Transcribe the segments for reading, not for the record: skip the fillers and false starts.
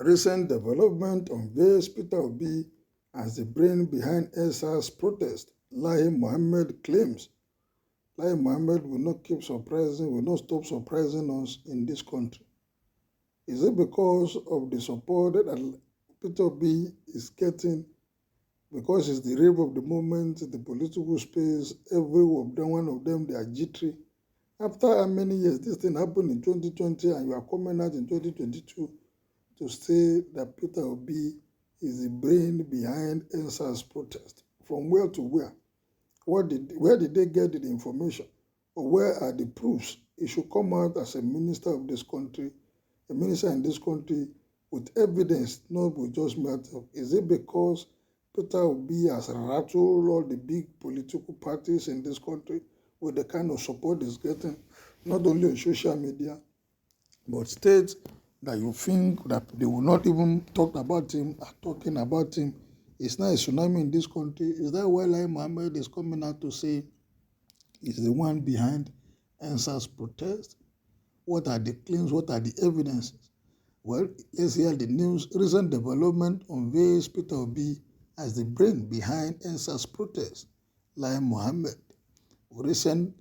Recent development unveils Peter Obi as the brain behind Endsars protest. Lai Mohammed claims Lai Mohammed will not stop surprising us in this country. Is it because of the support that Peter Obi is getting? Because it's the rave of the moment, the political space, one of them, they are jittery. After how many years this thing happened in 2020 and you are coming out in 2022 to say that Peter Obi is the brain behind Endsars protest? From where to where? Where did they get the information? Or where are the proofs? It should come out as a minister of this country, a minister in this country with evidence, not with just matter. Is it because Peter Obi has rattled all the big political parties in this country with the kind of support he's getting, not only on social media, but states that you think that they will not even talk about him, are talking about him? It's not a tsunami in this country. Is that why Lai Mohammed is coming out to say he's the one behind Endsars protest? What are the claims? What are the evidences? Well, let's hear the news. Recent development unveils Peter Obi as the brain behind Endsars protest. Lai Mohammed and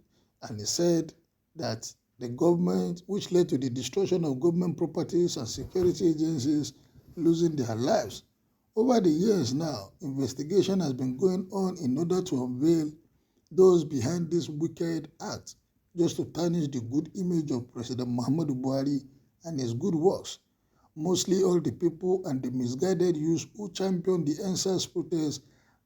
he said that the government, which led to the destruction of government properties and security agencies losing their lives. Over the years now, investigation has been going on in order to unveil those behind this wicked act, just to tarnish the good image of President Muhammadu Buhari and his good works. Mostly all the people and the misguided youths who championed the Endsars protest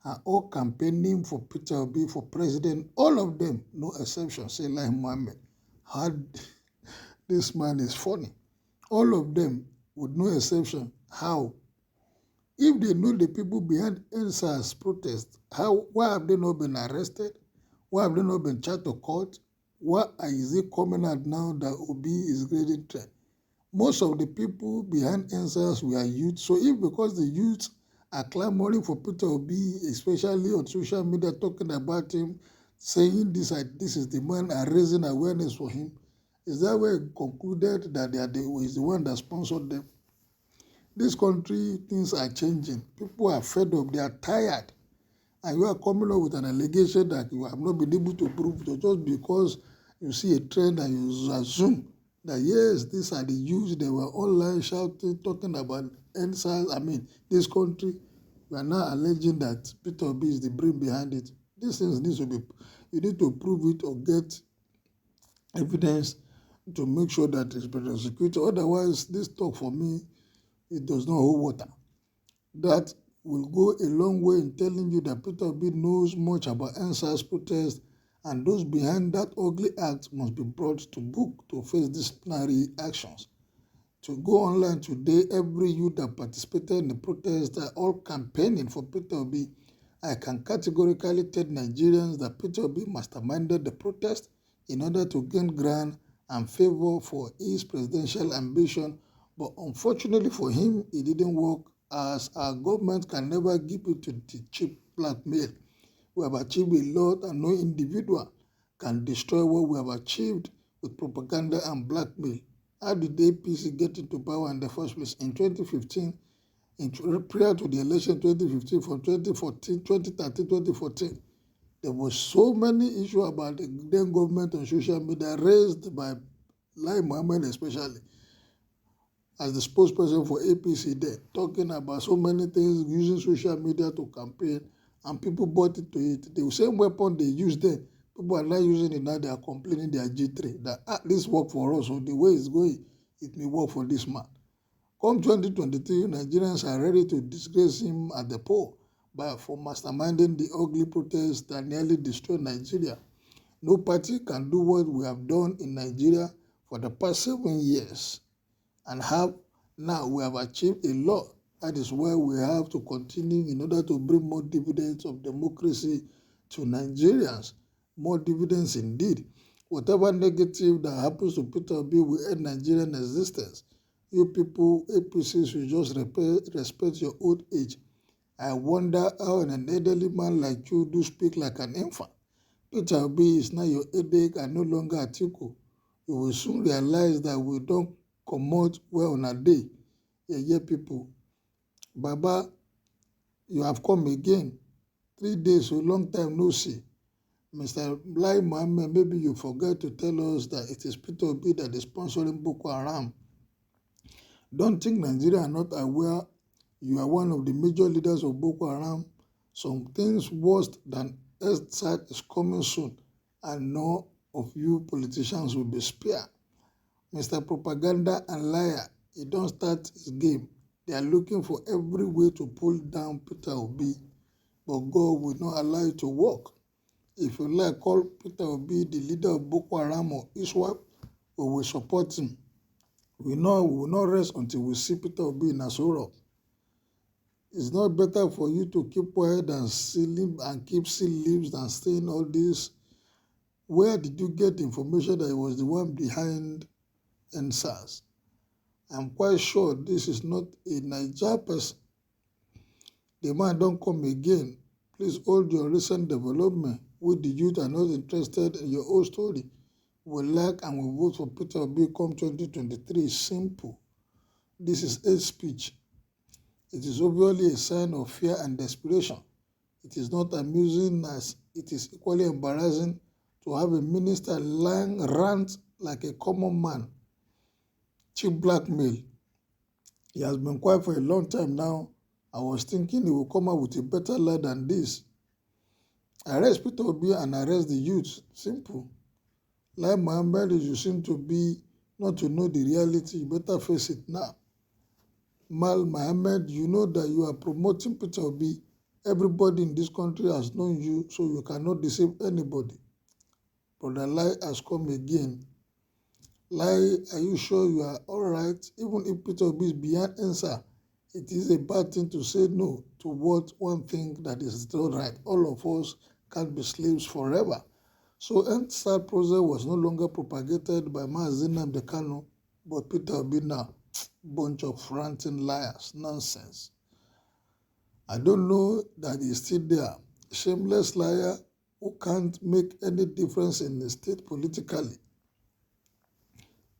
are all campaigning for Peter Obi for president. All of them, no exception, say Lai Mohammed. This man is funny. All of them, with no exception. How? If they know the people behind Endsars protest, why have they not been arrested? Why have they not been charged to court? Why is it coming out now that Obi is grading trend? Most of the people behind Endsars were youth. So if because the youth are clamoring for Peter Obi, especially on social media, talking about him, saying this is the man, and raising awareness for him, is that where it concluded that is the one that sponsored them? This country, things are changing. People are fed up. They are tired. And you are coming up with an allegation that you have not been able to prove just because you see a trend and you assume that, yes, these are the youths. They were online shouting, talking about Endsars. This country. We are now alleging that Peter Obi is the brain behind it. These things need to be, you need to prove it or get evidence to make sure that it's been prosecuted. Otherwise, this talk for me, it does not hold water. That will go a long way in telling you that Peter Obi knows much about Endsars protest, and those behind that ugly act must be brought to book to face disciplinary actions. To go online today, every youth that participated in the protest are all campaigning for Peter Obi. I can categorically tell Nigerians that Peter Obi masterminded the protest in order to gain ground and favor for his presidential ambition. But unfortunately for him, it didn't work, as our government can never give it to the cheap blackmail. We have achieved a lot, and no individual can destroy what we have achieved with propaganda and blackmail. How did the APC get into power in the first place? In 2015, prior to the election 2015, from 2013, 2014, there was so many issues about the then government on social media raised by Lai Mohammed especially, as the spokesperson for APC there, talking about so many things, using social media to campaign, and people bought into it. The same weapon they used then, people are not using it now. They are complaining they are G3, that this work for us, so the way it's going, it may work for this man. Come 2023, Nigerians are ready to disgrace him at the poll for masterminding the ugly protests that nearly destroyed Nigeria. No party can do what we have done in Nigeria for the past 7 years, and now we have achieved a lot. That is why we have to continue in order to bring more dividends of democracy to Nigerians. More dividends indeed. Whatever negative that happens to Peter Obi will end Nigerian existence. You people, APC, should just respect your old age. I wonder how an elderly man like you do speak like an infant. Peter Obi is now your headache and no longer Atiku. You will soon realize that we don't come out well on a day. people. Baba, you have come again. 3 days, a long time no see. Mr. Lai Mohammed, maybe you forget to tell us that it is Peter Obi that is sponsoring Boko Haram. Don't think Nigeria are not aware you are one of the major leaders of Boko Haram. Some things worse than Endsars is coming soon, and none of you politicians will be spared. Mr. Propaganda and liar, he don't start his game. They are looking for every way to pull down Peter Obi, but God will not allow it to work. If you like, call Peter Obi the leader of Boko Haram or ISWAP, we will support him. We will not rest until we see Peter Obi in Asoro. It's not better for you to keep quiet and keep seal lips than saying all this. Where did you get information that he was the one behind Endsars? I'm quite sure this is not a Niger person. The man don't come again. Please hold your recent development. We the youth are not interested in your old story. We like and we vote for Peter Obi come 2023. Simple. This is hate speech. It is obviously a sign of fear and desperation. It is not amusing as it is equally embarrassing to have a minister lying rant like a common man. Cheap blackmail. He has been quiet for a long time now. I was thinking he will come out with a better lie than this. Arrest Peter Obi and arrest the youth. Simple. Like Mohammed, you seem to be not to know the reality. You better face it now. Mal Mohammed, you know that you are promoting Peter Obi. Everybody in this country has known you, so you cannot deceive anybody. Brother Lai has come again. Lai, are you sure you are all right? Even if Peter Obi is behind Endsars, it is a bad thing to say no to what one thing that is not right. All of us can't be slaves forever. So Endsars process was no longer propagated by Mazi Nnamdi Kanu, but Peter Obi now. Bunch of ranting liars. Nonsense. I don't know that he's still there. Shameless liar who can't make any difference in the state politically.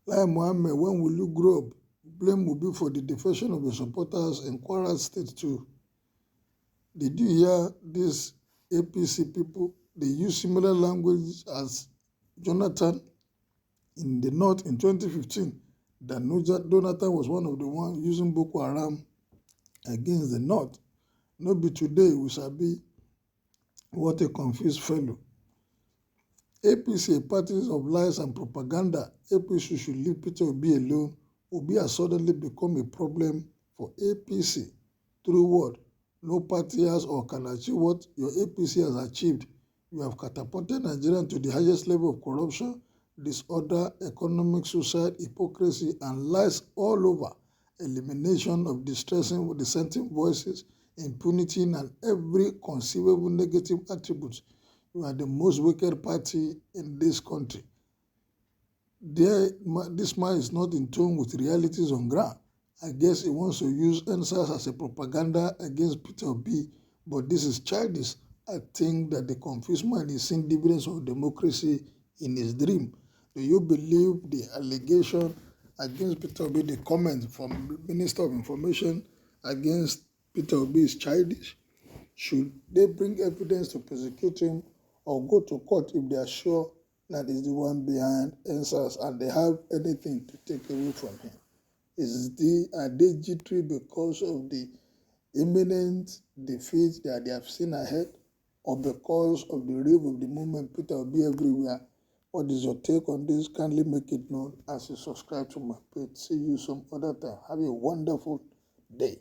Like Mohammed, when will you grow up? Blame will be for the defection of your supporters in Kwara State too. Did you hear these APC people? They use similar language as Jonathan in the north in 2015. That Jonathan was one of the ones using Boko Haram against the north. Not be today, we shall be what a confused fellow. APC, parties of lies and propaganda. APC should leave Peter Obi alone. Obi has suddenly become a problem for APC. Through what? No party has or can achieve what your APC has achieved. You have catapulted Nigeria to the highest level of corruption, disorder, economic suicide, hypocrisy, and lies all over. Elimination of distressing, dissenting voices, impunity, and every conceivable negative attribute. You are the most wicked party in this country. This man is not in tune with realities on ground. I guess he wants to use Endsars as a propaganda against Peter Obi, but this is childish. I think that the confused man is seeing dividends of democracy in his dream. Do you believe the allegation against Peter Obi, the comment from Minister of Information against Peter Obi is childish? Should they bring evidence to prosecute him or go to court if they are sure that is the one behind Endsars and they have anything to take away from him? Are they jittery because of the imminent defeat that they have seen ahead, or because of the rave of the movement Peter Obi everywhere? What is your take on this? Kindly make it known as you subscribe to my page. See you some other time. Have a wonderful day.